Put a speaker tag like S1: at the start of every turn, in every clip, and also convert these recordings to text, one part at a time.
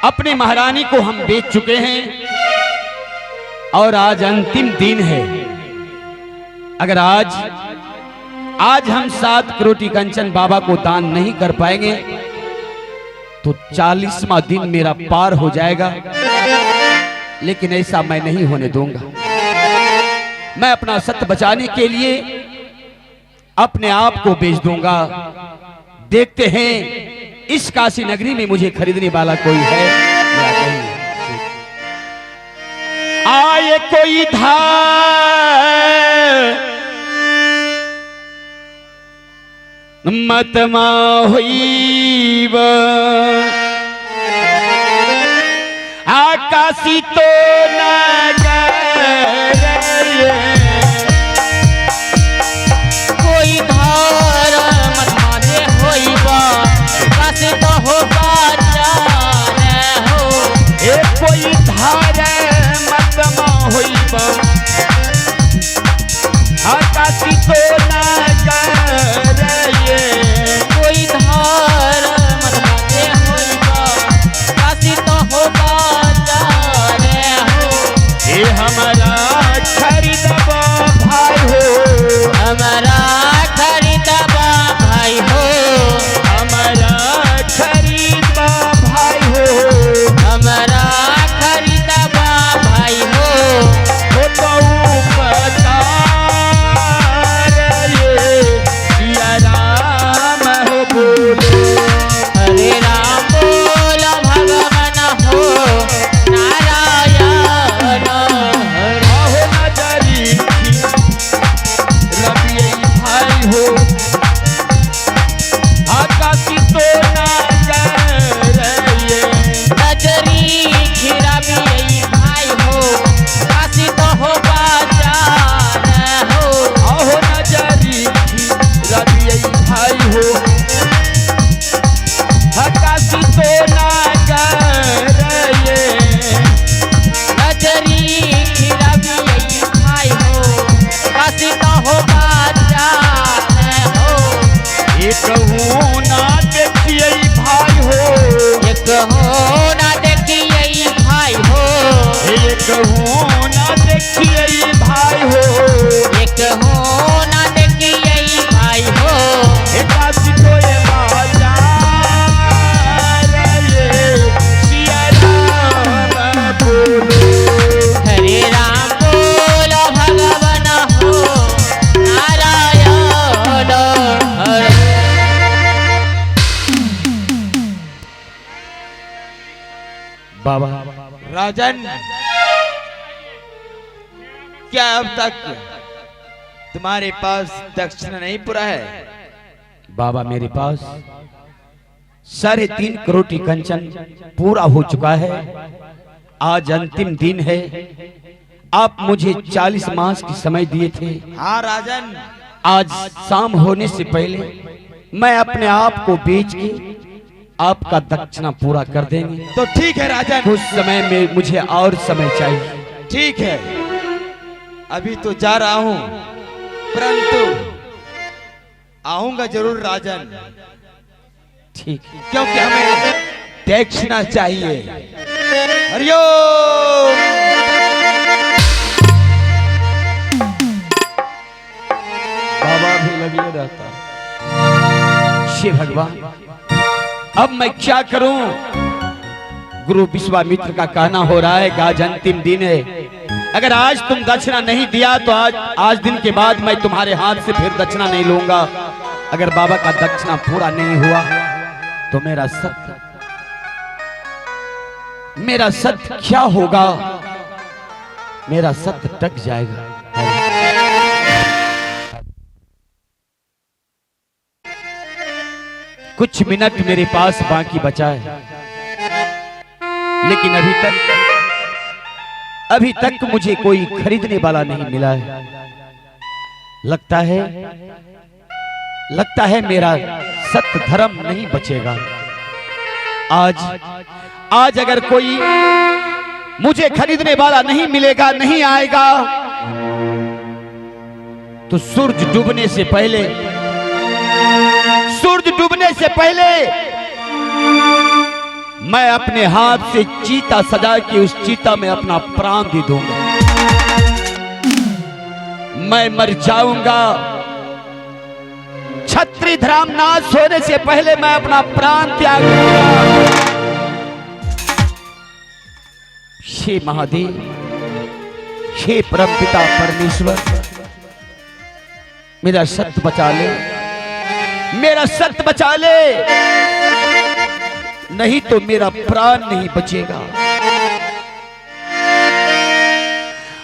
S1: अपनी महारानी को हम बेच चुके हैं और आज अंतिम दिन है। अगर आज हम 7 करोटी कंचन बाबा को दान नहीं कर पाएंगे तो 40वां दिन मेरा पार हो जाएगा, लेकिन ऐसा मैं नहीं होने दूंगा। मैं अपना सत्य बचाने के लिए अपने आप को बेच दूंगा। देखते हैं इस काशी नगरी में मुझे खरीदने वाला कोई है या नहीं। आए कोई धार मतमा हुई आकाशी तो
S2: कोई धार मत माने होई बा काशी तो होगा हो।
S1: कोई धार मतमा हुई आकाशी तो
S2: कोई धार मत माने होई बा काशी तो होगा हो।
S1: ये हमारा खरीदबा भाई हो,
S2: हमारा खरीदबा भाई हो,
S1: हमारा खरीदबा भाई हो,
S2: हमारा खरीदबा भाई हो।
S1: तो पता या राम हो बोलो,
S2: हरे राम बोलो भगवान हो नारायण हरे।
S1: हो नजरी रवि भाई हो आकाशी तो
S2: नजरी खीरा भी भाई हो काशी तो हो बाजार हो।
S1: हो नजरी रवि भाई हो आकाशी तो
S2: नजरी खीरा भी भाई हो काशी तो हो बाजार हो।
S1: एक ना देखिए भाई हो,
S2: एक हो ना देखिए भाई हो,
S1: एक ना देखिए भाई हो,
S2: एक हो ना देखिए भाई हो।
S1: काशी तो ये बाजार सिया राम बोलो,
S2: हरे राम बोलो भगवान हो नारायण हरे।
S1: बाबा
S3: राजन, क्या अब तक तुम्हारे पास दक्षिणा नहीं पूरा है?
S1: बाबा मेरे पास 3.5 करोटी कंचन पूरा हो चुका है। आज अंतिम दिन है। आप मुझे 40 मास की समय दिए थे।
S3: हाँ राजन,
S1: आज शाम होने से पहले मैं अपने आप को बेच के आपका दक्षिणा पूरा कर देंगे।
S3: तो ठीक है राजन,
S1: कुछ समय में मुझे और समय चाहिए।
S3: ठीक है, अभी तो जा रहा हूँ, परंतु आऊंगा जरूर राजन,
S1: ठीक है,
S3: क्योंकि हमें दक्षिणा चाहिए। हरिओम।
S1: बाबा भी लगे रहता। शिव भगवान, अब मैं क्या करूं? गुरु विश्वामित्र का कहना हो रहा है कि आज अंतिम दिन है। अगर आज तुम दक्षिणा नहीं दिया तो आज दिन के बाद मैं तुम्हारे हाथ से फिर दक्षिणा नहीं लूंगा। अगर बाबा का दक्षिणा पूरा नहीं हुआ तो मेरा सत्य क्या होगा? मेरा सत्य टक जाएगा। कुछ मिनट मेरे पास बाकी बचा है, लेकिन अभी तक मुझे कोई खरीदने वाला नहीं मिला है। लगता है मेरा सत्य धर्म नहीं बचेगा। आज अगर कोई मुझे खरीदने वाला नहीं मिलेगा, नहीं आएगा, तो सूरज डूबने से पहले मैं अपने हाथ से चीता सजा के उस चीता में अपना प्राण दे दूंगा। मैं मर जाऊंगा, छत्री धर्म नाश होने से पहले मैं अपना प्राण त्याग दूंगा। हे महादेव, हे परमपिता परमेश्वर, मेरा सत्य बचा ले, मेरा सत्य बचा ले, नहीं तो मेरा प्राण नहीं बचेगा।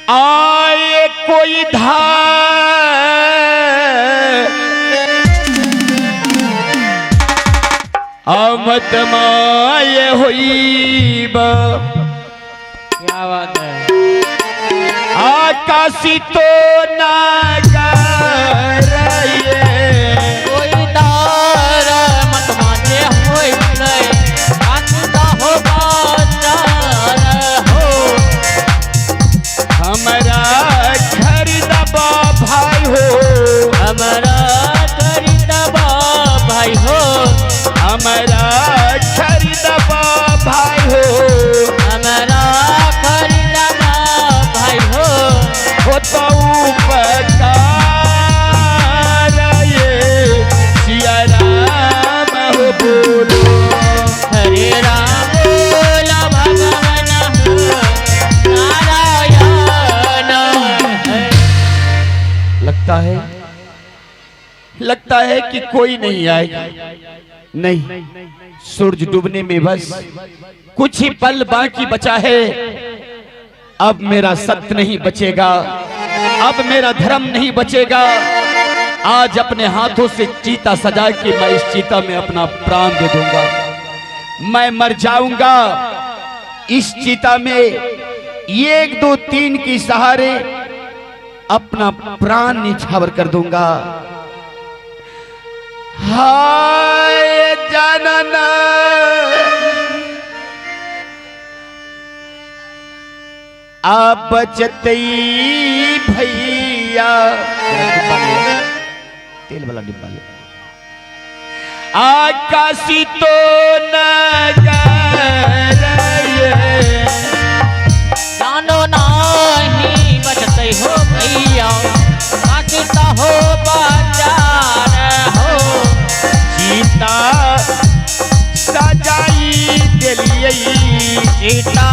S1: आए कोई धार आमत माये हुई बा,
S2: क्या बात है।
S1: आकाशी तो नागर
S2: कोई दार मत माने होई नहीं, कांदा हो बाजार हो।
S1: हमारा घर दबा भाई हो,
S2: हमारा घर दबा भाई हो,
S1: हमारा घर दबा भाई हो,
S2: हमारा घर दबा भाई हो
S1: तो उपकार ये सिया राम हो बोलो।
S2: हरे राम बोला भगवान नारायण।
S1: लगता है कि कोई नहीं आएगा। नहीं, सूरज डूबने में बस कुछ ही पल बाकी बचा है। अब मेरा सत्य नहीं बचेगा, अब मेरा धर्म नहीं बचेगा। आज अपने हाथों से चीता सजा के मैं इस चीता में अपना प्राण दे दूंगा। मैं मर जाऊंगा इस चीता में, 1 2 3 की सहारे अपना प्राण निछावर कर दूंगा। हाय जानना आप बचतई भैया, तेल वाला डिब्बा ले। आकाशी तो नगर
S2: जानो नहीं बचते हो भैया, काटता हो बाजार हो।
S1: चीता सजाई दिलिए,
S2: चीता